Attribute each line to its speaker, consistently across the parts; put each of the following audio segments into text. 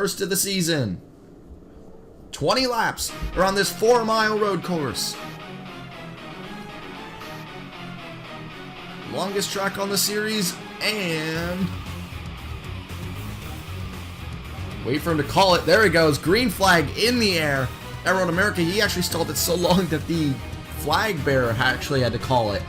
Speaker 1: first of the season. 20 laps around this 4-mile road course. Longest track on the series, and wait for him to call it. There he goes. Green flag in the air. At Road America, he actually stalled it so long that the flag bearer actually had to call it,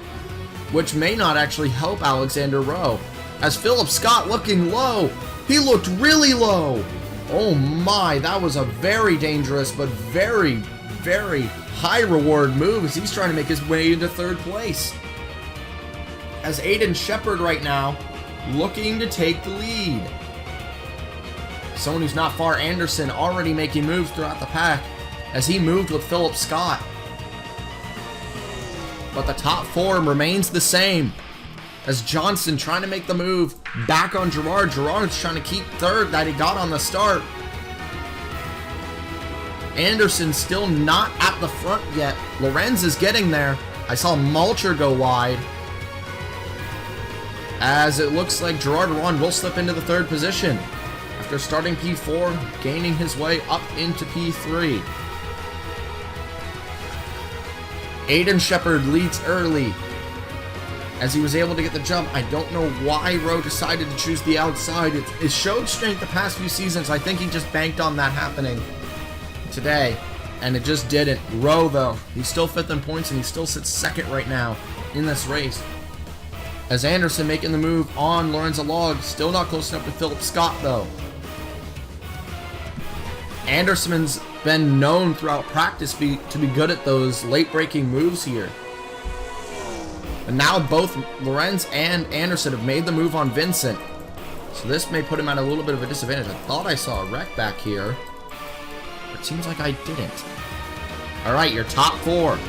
Speaker 1: which may not actually help Alexander Rowe. As Philip Scott looking low. He looked really low. Oh my, that was a very dangerous but very, very high reward move as he's trying to make his way into third place. As Aiden Shepard right now looking to take the lead. Someone who's not far, Anderson, already making moves throughout the pack as he moved with Philip Scott. But the top four remains the same as Johnson trying to make the move back on Gerard. Gerard's trying to keep third that he got on the start. Anderson still not at the front yet. Lorenz is getting there. I saw Mulcher go wide. As it looks like Gerard Ron will slip into the third position after starting P4, gaining his way up into P3. Aiden Shepard leads early as he was able to get the jump. I don't know why Rowe decided to choose the outside. It showed strength the past few seasons. I think he just banked on that happening today, and it just didn't. Rowe, though, he's still fifth in points, and he still sits second right now in this race. As Anderson making the move on Lorenzo Log, still not close enough to Philip Scott, though. Anderson's been known throughout practice to be good at those late-breaking moves here. And now both Lorenz and Anderson have made the move on Vincent. So this may put him at a little bit of a disadvantage. I thought I saw a wreck back here. It seems like I didn't. Alright, your top four.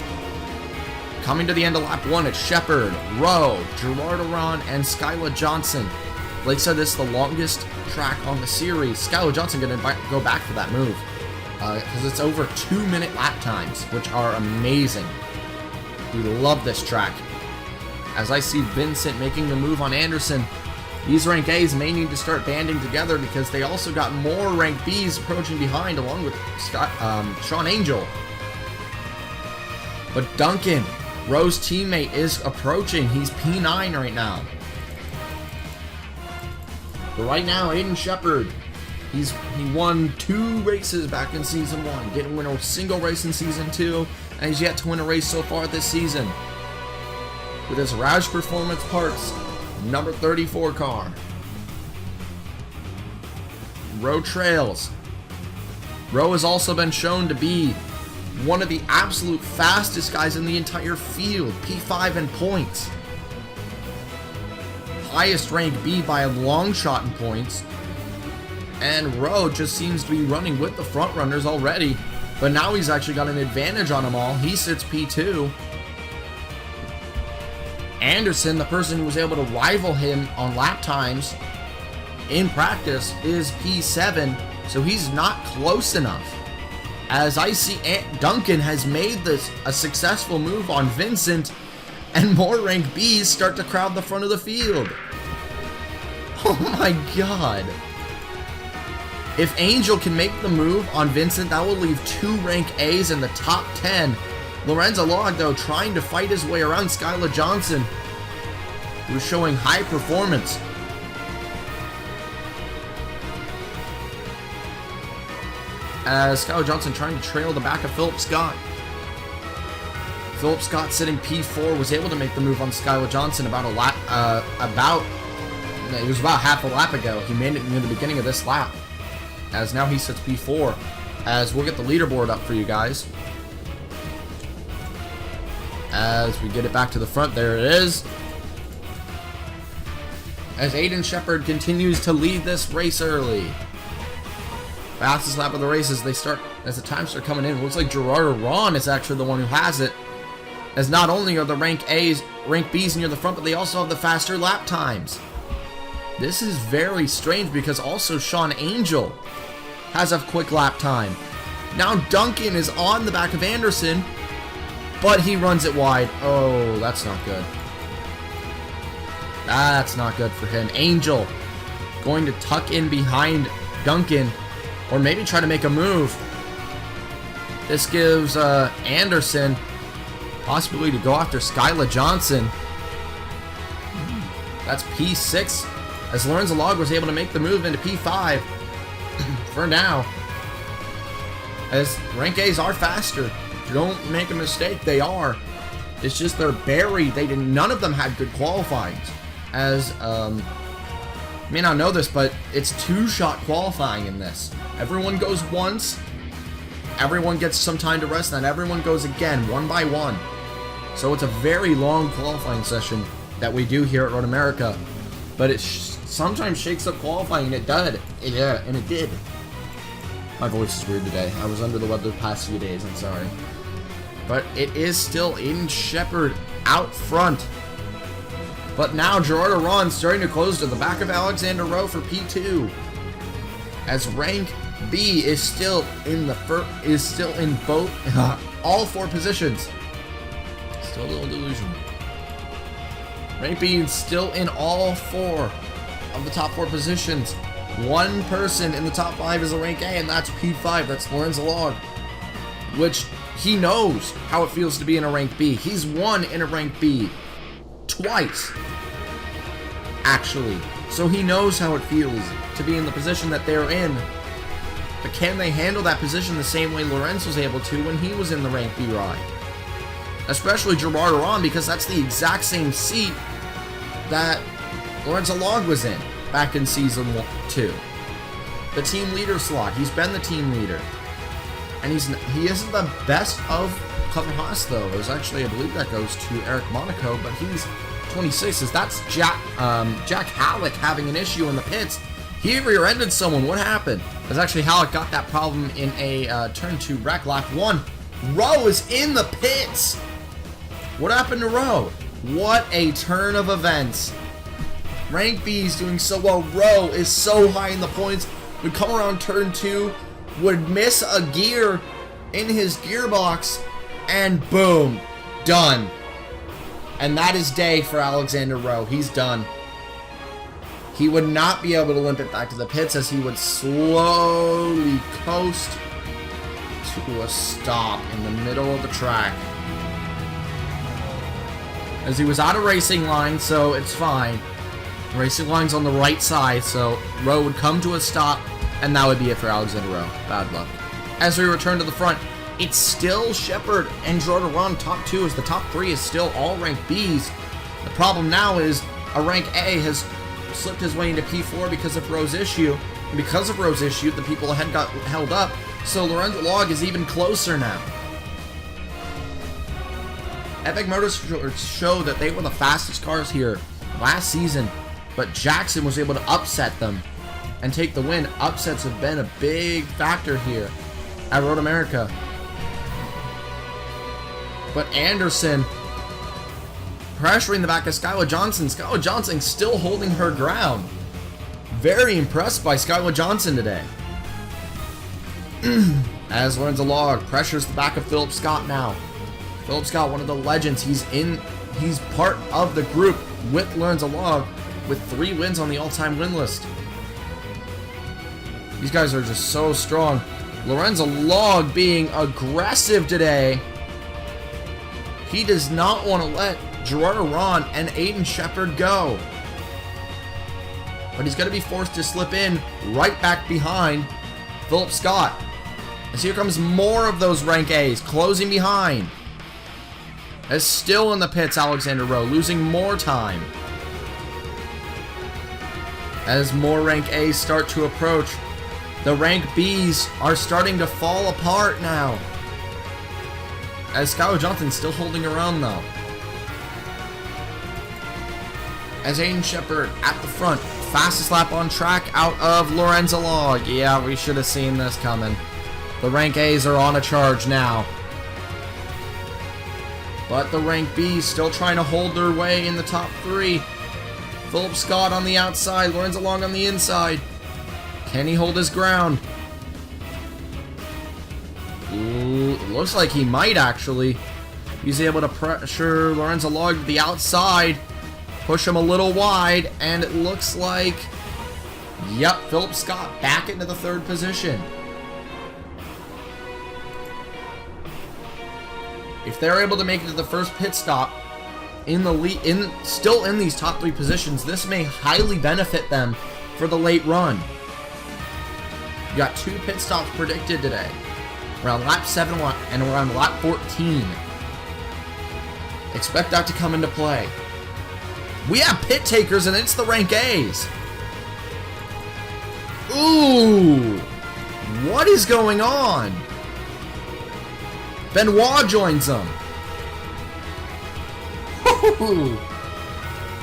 Speaker 1: Coming to the end of lap one, it's Shepard, Rowe, Gerard Aron, and Skylar Johnson. Blake said this is the longest track on the series. Skylar Johnson going to go back for that move. Because it's over 2-minute lap times, which are amazing. We love this track. As I see Vincent making the move on Anderson, these rank A's may need to start banding together because they also got more rank B's approaching behind along with Sean Angel. But Duncan, Rowe's teammate, is approaching. He's P9 right now. But right now, Aiden Shepard, he won 2 races back in Season 1. Didn't win a single race in Season 2, and he's yet to win a race so far this season. With his Roush Performance Parts, number 34 car. Rowe trails. Rowe has also been shown to be one of the absolute fastest guys in the entire field. P5 in points. Highest rank B by a long shot in points. And Rowe just seems to be running with the front runners already. But now he's actually got an advantage on them all. He sits P2. Anderson, the person who was able to rival him on lap times in practice, is P7. So he's not close enough. As I see Duncan has made this a successful move on Vincent, and more rank B's start to crowd the front of the field. Oh my god. If Angel can make the move on Vincent, that will leave 2 rank A's in the top 10. Lorenzo Log, though, trying to fight his way around Skylar Johnson, who's showing high performance. As Skylar Johnson trying to trail the back of Philip Scott. Philip Scott sitting P4 was able to make the move on Skylar Johnson about a lap, it was about half a lap ago. He made it near the beginning of this lap. As now he sits P4. As we'll get the leaderboard up for you guys. As we get it back to the front, there it is. As Aiden Shepard continues to lead this race early. Fastest lap of the race as the times start coming in. It looks like Gerard Aron is actually the one who has it. As not only are the rank A's, rank B's near the front, but they also have the faster lap times. This is very strange because also Sean Angel has a quick lap time. Now Duncan is on the back of Anderson, but he runs it wide. Oh, that's not good. That's not good for him. Angel going to tuck in behind Duncan or maybe try to make a move. This gives Anderson possibility to go after Skylar Johnson. That's P6, as Lorenzo Log was able to make the move into P5 for now. As rank A's are faster. Don't make a mistake, they are. It's just they're buried. None of them had good qualifying. As, you may not know this, but it's 2-shot qualifying in this. Everyone goes once, everyone gets some time to rest, and then everyone goes again, one by one. So it's a very long qualifying session that we do here at Road America. But it sometimes shakes up qualifying, and it did. Yeah, and it did. My voice is weird today. I was under the weather the past few days, I'm sorry. But it is still Aiden Shepard out front. But now Gerard Aron starting to close to the back of Alexander Rowe for P2. As rank B is still in both all 4 positions. Still a little delusion. Rank B is still in all 4 of the top 4 positions. One person in the top 5 is a rank A, and that's P5. That's Lorenzo Log, which he knows how it feels to be in a rank B. He's won in a rank B twice, actually. So he knows how it feels to be in the position that they're in. But can they handle that position the same way Lorenzo was able to when he was in the rank B ride? Especially Gerard Aron, because that's the exact same seat that Lorenzo Log was in back in season 2. The team leader slot. He's been the team leader. And he isn't the best of Clever Haas, though. There's actually, I believe that goes to Eric Monaco, but he's 26. That's Jack Halleck having an issue in the pits. He rear-ended someone. What happened? Because actually Halleck got that problem in a turn 2 wreck lap 1. Rowe is in the pits. What happened to Rowe? What a turn of events. Rank B is doing so well. Rowe is so high in the points. Would come around turn 2, would miss a gear in his gearbox, and boom, done. And that is day for Alexander Rowe. He's done. He would not be able to limp it back to the pits, as he would slowly coast to a stop in the middle of the track. As he was out of racing line, so it's fine. Racing line's on the right side, so Rowe would come to a stop, and that would be it for Alexander Rowe. Bad luck. As we return to the front, it's still Shepard and Jordan Ron top 2, as the top 3 is still all rank Bs. The problem now is a rank A has slipped his way into P4 because of Rowe's issue. And because of Rowe's issue, the people ahead got held up, so Lorenzo Log is even closer now. Epic Motorsports showed that they were the fastest cars here last season, but Jackson was able to upset them and take the win. Upsets have been a big factor here at Road America. But Anderson pressuring the back of Skylar Johnson. Skylar Johnson still holding her ground. Very impressed by Skylar Johnson today. As Lorenzo Log pressures the back of Philip Scott now. Philip Scott, one of the legends. He's part of the group with Lorenzo Log, with 3 wins on the all-time win list. These guys are just so strong. Lorenzo Log being aggressive today. He does not want to let Gerard Aron and Aiden Shepard go. But he's going to be forced to slip in right back behind Philip Scott. As here comes more of those rank A's closing behind. As still in the pits, Alexander Rowe losing more time. As more rank A's start to approach, the rank B's are starting to fall apart now. As Skylar Johnson's still holding around though. As Aiden Shepard at the front, fastest lap on track out of Lorenzo Log. Yeah, we should have seen this coming. The rank A's are on a charge now. But the rank B's still trying to hold their way in the top 3. Philip Scott on the outside, Lorenzo Log on the inside. Can he hold his ground? Ooh, it looks like he might actually. He's able to pressure Lorenzo Log to the outside, push him a little wide, and it looks like Yep, Philip Scott back into the third position. If they're able to make it to the first pit stop in the lead, still in these top 3 positions, this may highly benefit them for the late run. You got 2 pit stops predicted today, around lap 7 and around lap 14. Expect that to come into play. We have pit takers, and it's the rank A's. Ooh, what is going on? Benoit joins them.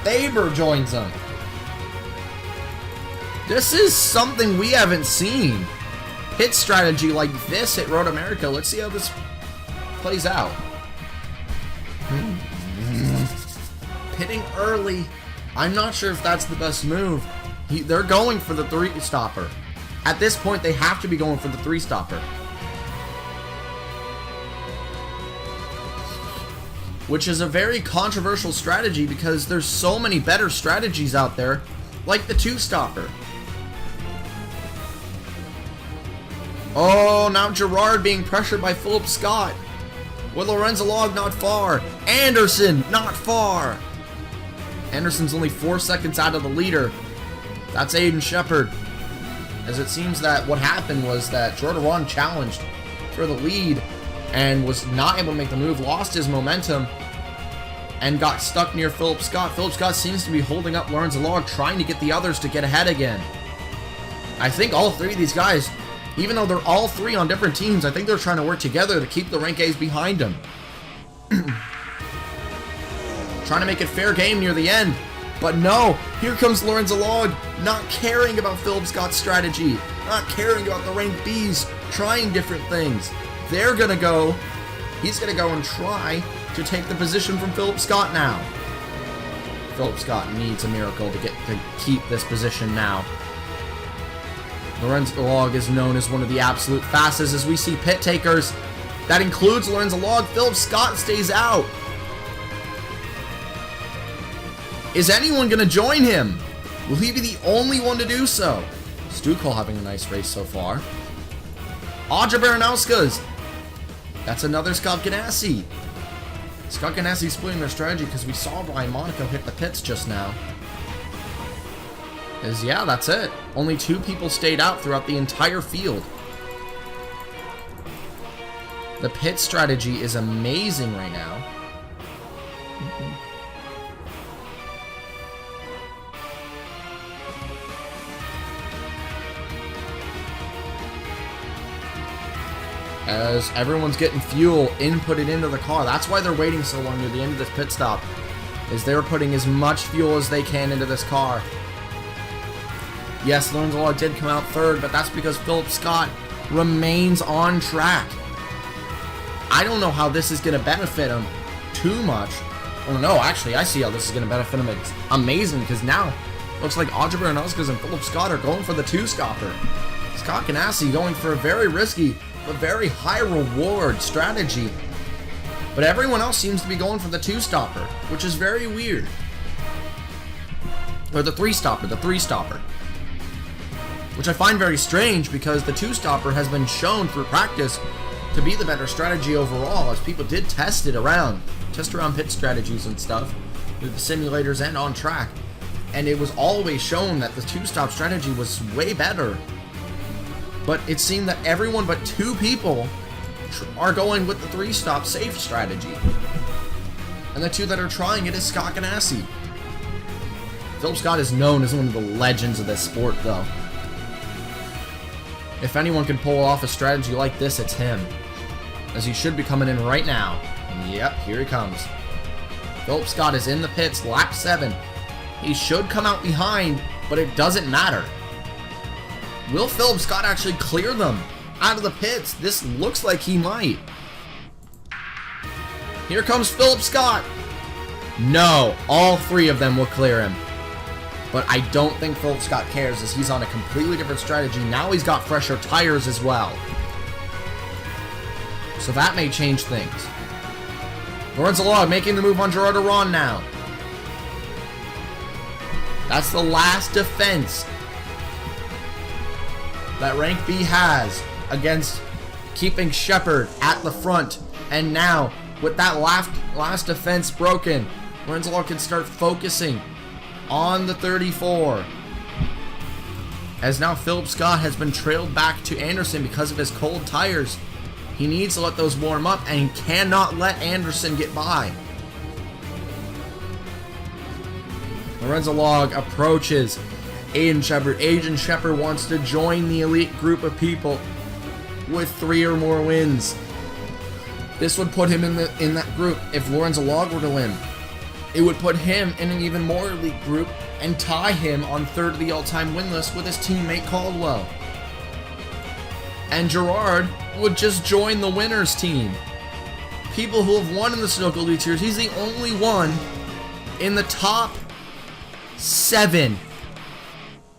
Speaker 1: Faber joins them. This is something we haven't seen. Pit strategy like this at Road America. Let's see how this plays out. Pitting early. I'm not sure if that's the best move. They're going for the 3-stopper. At this point, they have to be going for the 3-stopper. Which is a very controversial strategy because there's so many better strategies out there, like the 2-stopper. Oh, now Gerard being pressured by Philip Scott. With Lorenzo Log not far. Anderson not far. Anderson's only 4 seconds out of the leader. That's Aiden Shepard. As it seems that what happened was that Jordan challenged for the lead and was not able to make the move, lost his momentum, and got stuck near Philip Scott. Philip Scott seems to be holding up Lorenzo Log, trying to get the others to get ahead again. I think all 3 of these guys, even though they're all 3 on different teams, I think they're trying to work together to keep the rank A's behind them. Trying to make it fair game near the end. But no, here comes Lorenzo Log, not caring about Philip Scott's strategy, not caring about the rank B's, trying different things. He's gonna go and try to take the position from Philip Scott now. Philip Scott needs a miracle to keep this position now. Lorenzo Log is known as one of the absolute fastest as we see pit takers. That includes Lorenzo Log. Philip Scott stays out. Is anyone going to join him? Will he be the only one to do so? Stukel having a nice race so far. Audra Baranowska's. That's another Scott Ganassi. Scott Ganassi splitting their strategy because we saw Ryan Monaco hit the pits just now. Yeah, that's it. Only 2 people stayed out throughout the entire field. The pit strategy is amazing right now. As everyone's getting fuel inputted into the car. That's why they're waiting so long near the end of this pit stop, is they're putting as much fuel as they can into this car. Yes, Lorenzo Log did come out 3rd, but that's because Philip Scott remains on track. I don't know how this is going to benefit him too much. Oh no, actually, I see how this is going to benefit him. It's amazing because now looks like Audra Baranowska and Philip Scott are going for the 2-stopper. Scott Ganassi going for a very risky but very high reward strategy. But everyone else seems to be going for the 2-stopper, which is very weird. Or the 3-stopper. Which I find very strange because the 2-stopper has been shown through practice to be the better strategy overall, as people did test around pit strategies and stuff with the simulators and on track. And it was always shown that the 2-stop strategy was way better. But it seemed that everyone but 2 people are going with the 3-stop safe strategy. And the 2 that are trying it is Scott Ganassi. Philip Scott is known as one of the legends of this sport, though. If anyone can pull off a strategy like this, it's him. As he should be coming in right now. And yep, here he comes. Philip Scott is in the pits, lap 7. He should come out behind, but it doesn't matter. Will Philip Scott actually clear them out of the pits? This looks like he might. Here comes Philip Scott. No, all 3 of them will clear him. But I don't think Philip Scott cares, as he's on a completely different strategy. Now he's got fresher tires as well. So that may change things. Lorenzo Log making the move on Gerard Aron now. That's the last defense that Rank B has against keeping Shepard at the front. And now, with that last defense broken, Lorenzo Law can start focusing on the 34. As now Philip Scott has been trailed back to Anderson because of his cold tires. He needs to let those warm up and cannot let Anderson get by. Lorenzo Log approaches Aiden Shepard. Aiden Shepard wants to join the elite group of people with 3 or more wins. This would put him in that group. If Lorenzo Log were to win, it would put him in an even more elite group and tie him on 3rd of the all-time win list with his teammate Caldwell. And Gerard would just join the winners team. People who have won in the Sunoco Elite Series, he's the only one in the top 7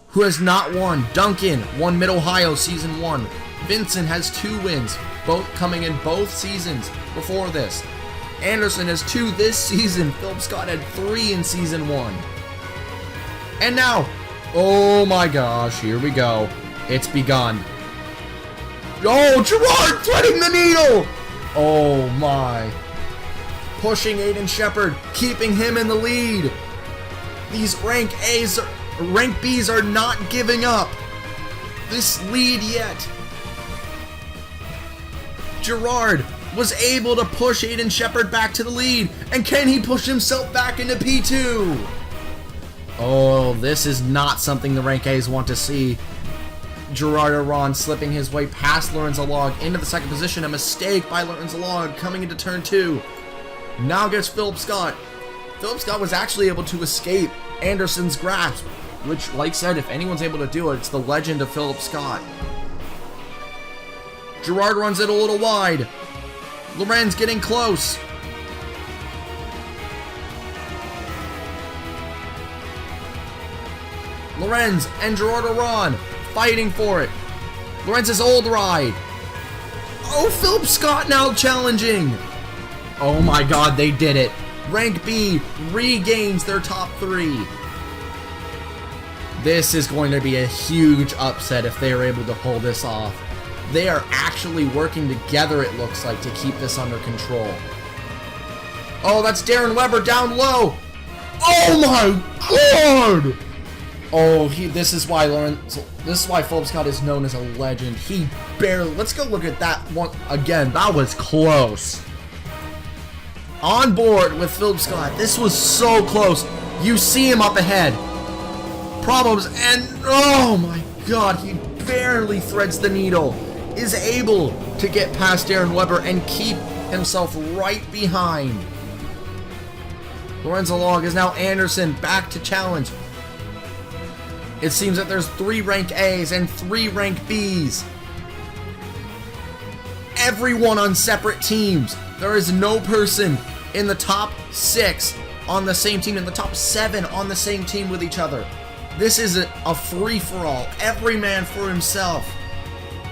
Speaker 1: who has not won. Duncan won Mid-Ohio Season 1. Vincent has 2 wins, both coming in both seasons before this. Anderson has 2 this season. Philip Scott had 3 in Season 1. And now, oh my gosh, here we go. It's begun. Oh, Gerard threading the needle! Oh my. Pushing Aiden Shepard, keeping him in the lead. These rank Bs are not giving up this lead yet. Gerard was able to push Aiden Shepard back to the lead. And can he push himself back into P2? Oh, this is not something the rank A's want to see. Gerard Aron slipping his way past Lorenzo Log into the 2nd position. A mistake by Lorenzo Log coming into turn 2. Now gets Philip Scott. Philip Scott was actually able to escape Anderson's grasp, which, like I said, if anyone's able to do it, it's the legend of Philip Scott. Gerard runs it a little wide. Lorenz getting close. Lorenz and Gerard Aron fighting for it. Lorenz's old ride. Oh, Philip Scott now challenging. Oh my god, they did it. Rank B regains their top 3. This is going to be a huge upset if they are able to pull this off. They are actually working together, it looks like, to keep this under control. Oh, that's Darren Weber down low. Oh my god! Oh, this is why Philip Scott is known as a legend. He barely, let's go look at that one again. That was close. On board with Philip Scott. This was so close. You see him up ahead. Problems, and oh my god, he barely threads the needle. Is able to get past Darren Weber and keep himself right behind. Lorenzo Log is now Anderson back to challenge. It seems that there's 3 rank A's and 3 rank B's. Everyone on separate teams. There is no person in the top 6 on the same team, in the top 7 on the same team with each other. This isn't a free-for-all. Every man for himself.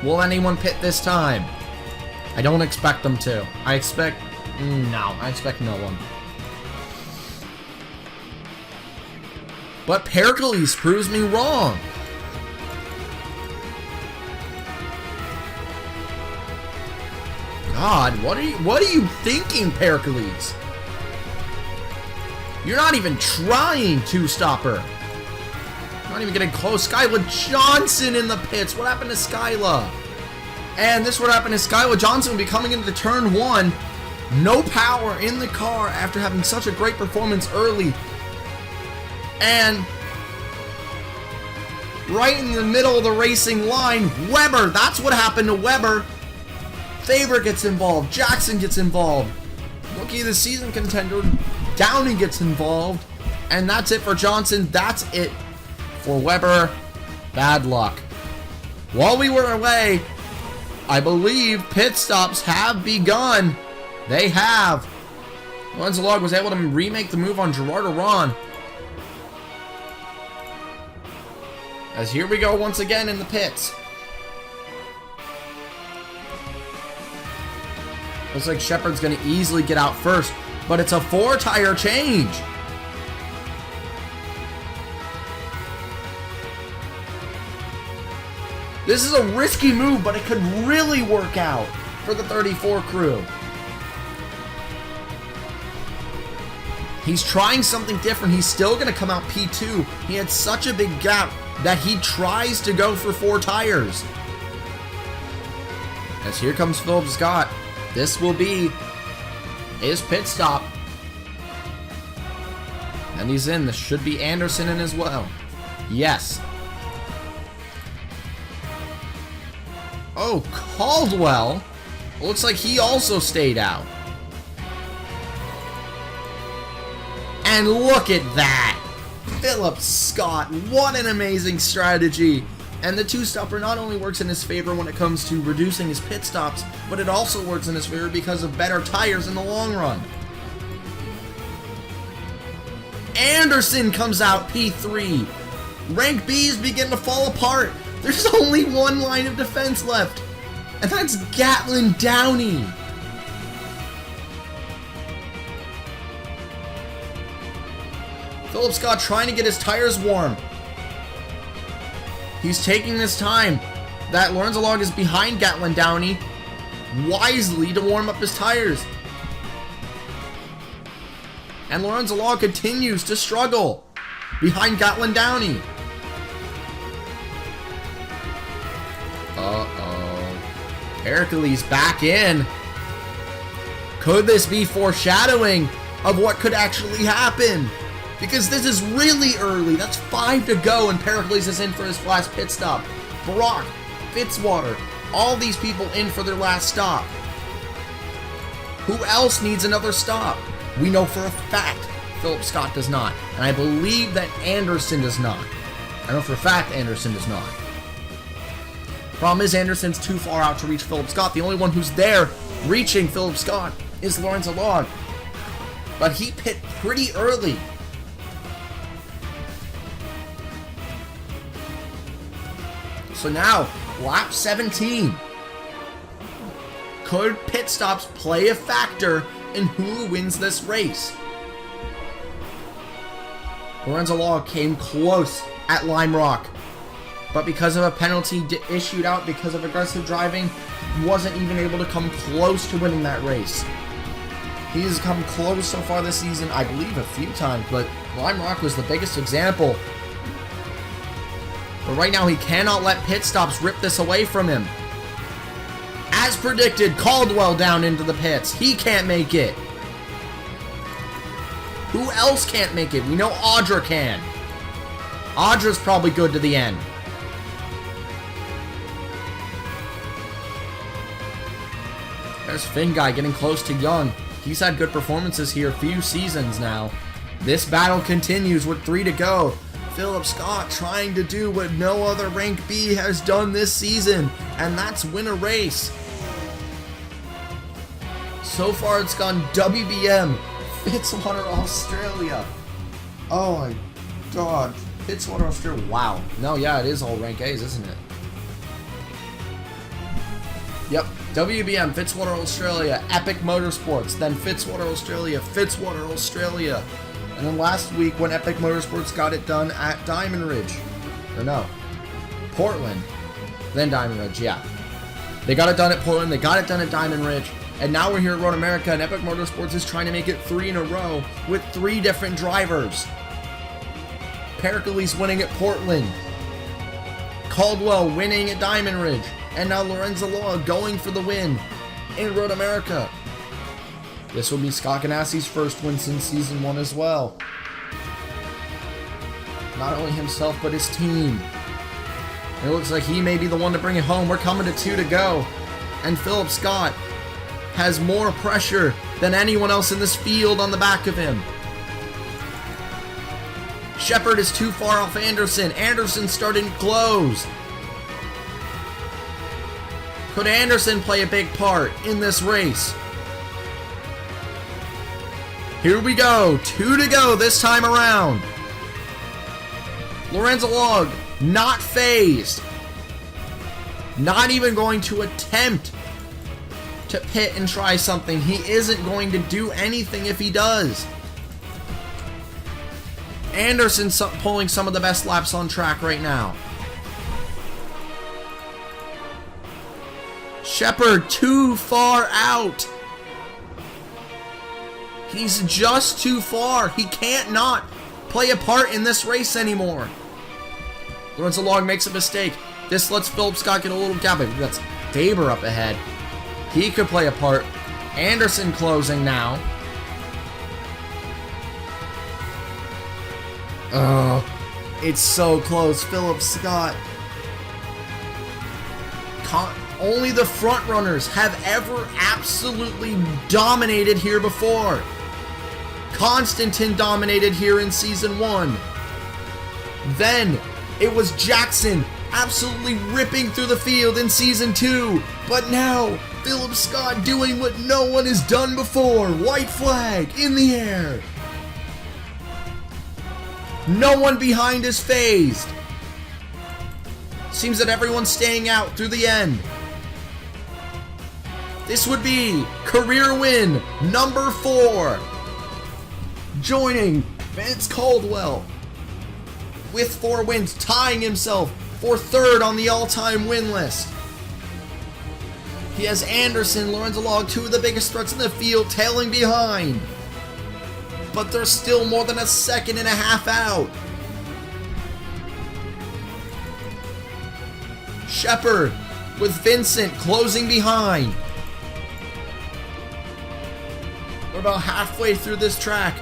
Speaker 1: Will anyone pit this time? I don't expect them to. I expect no one. But Pericles proves me wrong. God, what are you thinking, Pericles? You're not even trying to stop her. Not even getting close. Skyla Johnson in the pits. What happened to Skyla? And this would happen to Skyla Johnson will be coming into turn 1. No power in the car after having such a great performance early. And right in the middle of the racing line, Weber. That's what happened to Weber. Faber gets involved. Jackson gets involved. Rookie of the season contender Downey gets involved. And that's it for Johnson. That's it for Weber. Bad luck. While we were away, I believe pit stops have begun. They have. Lorenzo Log was able to remake the move on Gerard Aron. As here we go once again in the pits. Looks like Shepard's going to easily get out first, but it's a 4-tire change. This is a risky move, but it could really work out for the 34 crew. He's trying something different. He's still going to come out P2. He had such a big gap that he tries to go for 4 tires. As here comes Philip Scott. This will be his pit stop. And he's in. This should be Anderson in as well. Yes. Oh, Caldwell. Looks like he also stayed out. And look at that! Philip Scott, what an amazing strategy! And the two-stopper not only works in his favor when it comes to reducing his pit stops, but it also works in his favor because of better tires in the long run. Anderson comes out P3. Rank B's begin to fall apart. There's only one line of defense left, and that's Gatlin Downey. Philip Scott trying to get his tires warm. He's taking this time that Lorenzo Log is behind Gatlin Downey wisely to warm up his tires. And Lorenzo Log continues to struggle behind Gatlin Downey. Hercules back in. Could this be foreshadowing of what could actually happen? Because this is really early. That's 5 to go, and Pericles is in for his last pit stop. Brock, Fitzwater, all these people in for their last stop. Who else needs another stop? We know for a fact Philip Scott does not. And I believe that Anderson does not. I know for a fact Anderson does not. Problem is, Anderson's too far out to reach Philip Scott. The only one who's there reaching Philip Scott is Lorenzo Log. But he pit pretty early. So now, lap 17. Could pit stops play a factor in who wins this race? Lorenzo Log came close at Lime Rock, but because of a penalty issued out because of aggressive driving, wasn't even able to come close to winning that race. He has come close so far this season, I believe a few times, but Lime Rock was the biggest example. But right now, he cannot let pit stops rip this away from him. As predicted, Caldwell down into the pits. He can't make it. Who else can't make it? We know Audra can. Audra's probably good to the end. There's Finn Guy getting close to Young. He's had good performances here a few seasons now. This battle continues with 3 to go. Philip Scott trying to do what no other Rank B has done this season, and that's win a race. So far it's gone WBM, Fitzwater Australia. Oh my god, Fitzwater Australia, wow. No, yeah, it is all Rank A's, isn't it? Yep, WBM, Fitzwater Australia, Epic Motorsports, then Fitzwater Australia, Fitzwater Australia. And then last week when Epic Motorsports got it done at Diamond Ridge. Or no, Portland. Then Diamond Ridge, yeah. They got it done at Portland, they got it done at Diamond Ridge. And now we're here at Road America, and Epic Motorsports is trying to make it 3 in a row with 3 different drivers. Pericles winning at Portland. Caldwell winning at Diamond Ridge. And now Lorenzo Log going for the win in Road America. This will be Scott Ganassi's first win since Season 1 as well. Not only himself, but his team. It looks like he may be the one to bring it home. We're coming to 2 to go. And Philip Scott has more pressure than anyone else in this field on the back of him. Shepard is too far off Anderson. Anderson's starting to close. Could Anderson play a big part in this race? Here we go, 2 to go this time around. Lorenzo Log, not phased. Not even going to attempt to pit and try something. He isn't going to do anything if he does. Anderson pulling some of the best laps on track right now. Shepard too far out. He's just too far. He can't not play a part in this race anymore. Lorenzo Long makes a mistake. This lets Philip Scott get a little gap. That's Daber up ahead. He could play a part. Anderson closing now. Oh, it's so close. Philip Scott. Only the front runners have ever absolutely dominated here before. Constantine dominated here in Season 1. Then it was Jackson absolutely ripping through the field in Season 2. But now, Philip Scott doing what no one has done before. White flag in the air. No one behind is phased. Seems that everyone's staying out through the end. This would be career win number 4. Joining Vance Caldwell with 4 wins, tying himself for 3rd on the all-time win list. He has Anderson, Lorenzo Long, 2 of the biggest threats in the field, tailing behind. But they're still more than a second and a half out. Shepard with Vincent closing behind. We're about halfway through this track,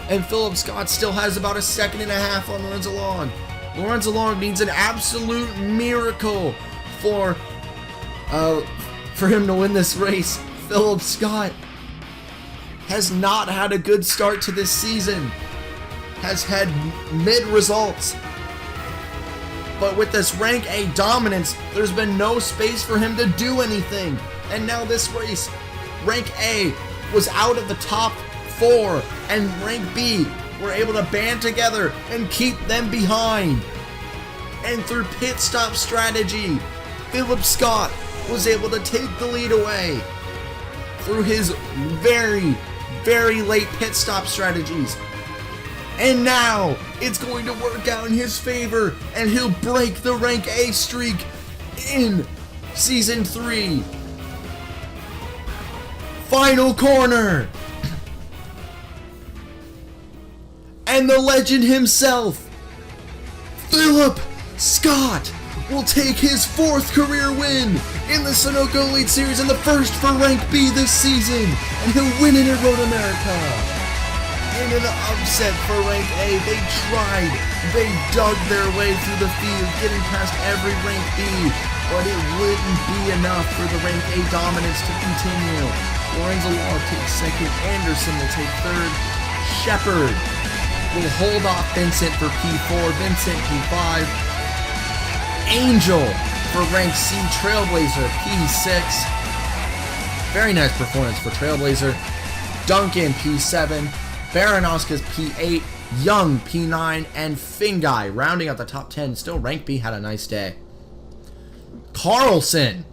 Speaker 1: and Philip Scott still has about a second and a half on Lorenzo Long. Lorenzo Long needs an absolute miracle for him to win this race. Philip Scott has not had a good start to this season, has had mid results. But with this rank A dominance, there's been no space for him to do anything. And now this race, rank A was out of the top 4, and rank B were able to band together and keep them behind. And through pit stop strategy, Philip Scott was able to take the lead away through his very, very late pit stop strategies. And now it's going to work out in his favor, and he'll break the rank A streak in Season 3. Final corner. And the legend himself, Philip Scott, will take his 4th career win in the Sunoco Elite Series and the first for rank B this season. And he'll win it at Road America. In an upset for rank A, they dug their way through the field, getting past every rank B, but it wouldn't be enough for the rank A dominance to continue. Lorenzo Long takes 2nd, Anderson will take 3rd, Shepard will hold off Vincent for P4, Vincent P5, Angel for rank C, Trailblazer P6, very nice performance for Trailblazer, Duncan P7, Baranowska's P8, Young P9, and Fingai rounding out the top 10. Still rank B had a nice day. Carlson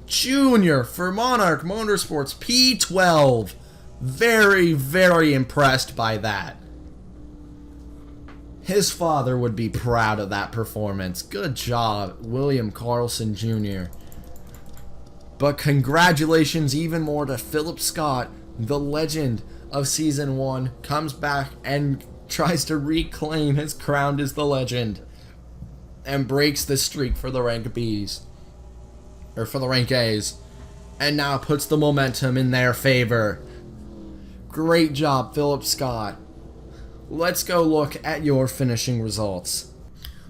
Speaker 1: Jr. for Monarch Motorsports P12. Very, very impressed by that. His father would be proud of that performance. Good job, William Carlson Jr. But congratulations even more to Philip Scott, the legend of Season 1, comes back and tries to reclaim his crown as the legend and breaks the streak for the rank Bs, or for the rank As, and now puts the momentum in their favor. Great job, Philip Scott. Let's go look at your finishing results.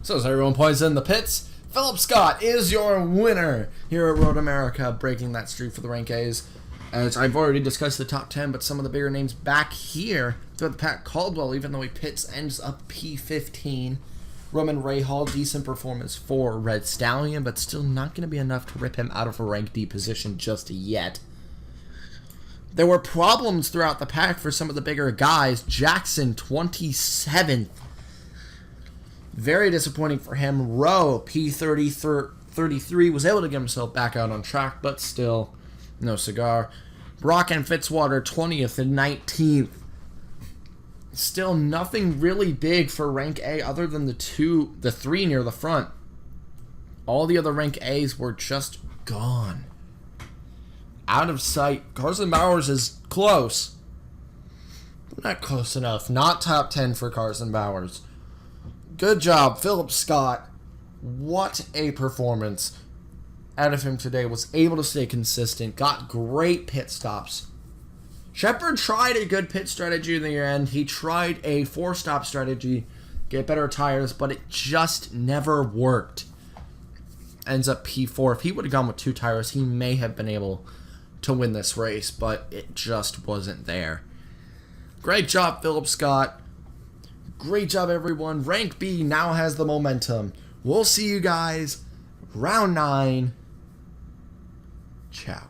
Speaker 1: So as everyone points in the pits, Philip Scott is your winner here at Road America, breaking that streak for the rank As. As I've already discussed the top 10, but some of the bigger names back here throughout the pack. Caldwell, even though he pits, ends up P15. Roman Rahal, decent performance for Red Stallion, but still not going to be enough to rip him out of a rank D position just yet. There were problems throughout the pack for some of the bigger guys. Jackson, 27th. Very disappointing for him. Rowe, P33, was able to get himself back out on track, but still no cigar. Brock and Fitzwater, 20th and 19th. Still nothing really big for rank A other than the 3 near the front. All the other rank A's were just gone. out of sight. Carson Bowers is close. Not close enough. Not top 10 for Carson Bowers. Good job, Philip Scott. What a performance out of him today. Was able to stay consistent. Got great pit stops. Shepard tried a good pit strategy in the end. He tried a 4-stop strategy, get better tires, but it just never worked. Ends up P4. If he would have gone with 2 tires, he may have been able to win this race, but it just wasn't there. Great job, Philip Scott. Great job, everyone. Rank B now has the momentum. We'll see you guys round 9. Ciao.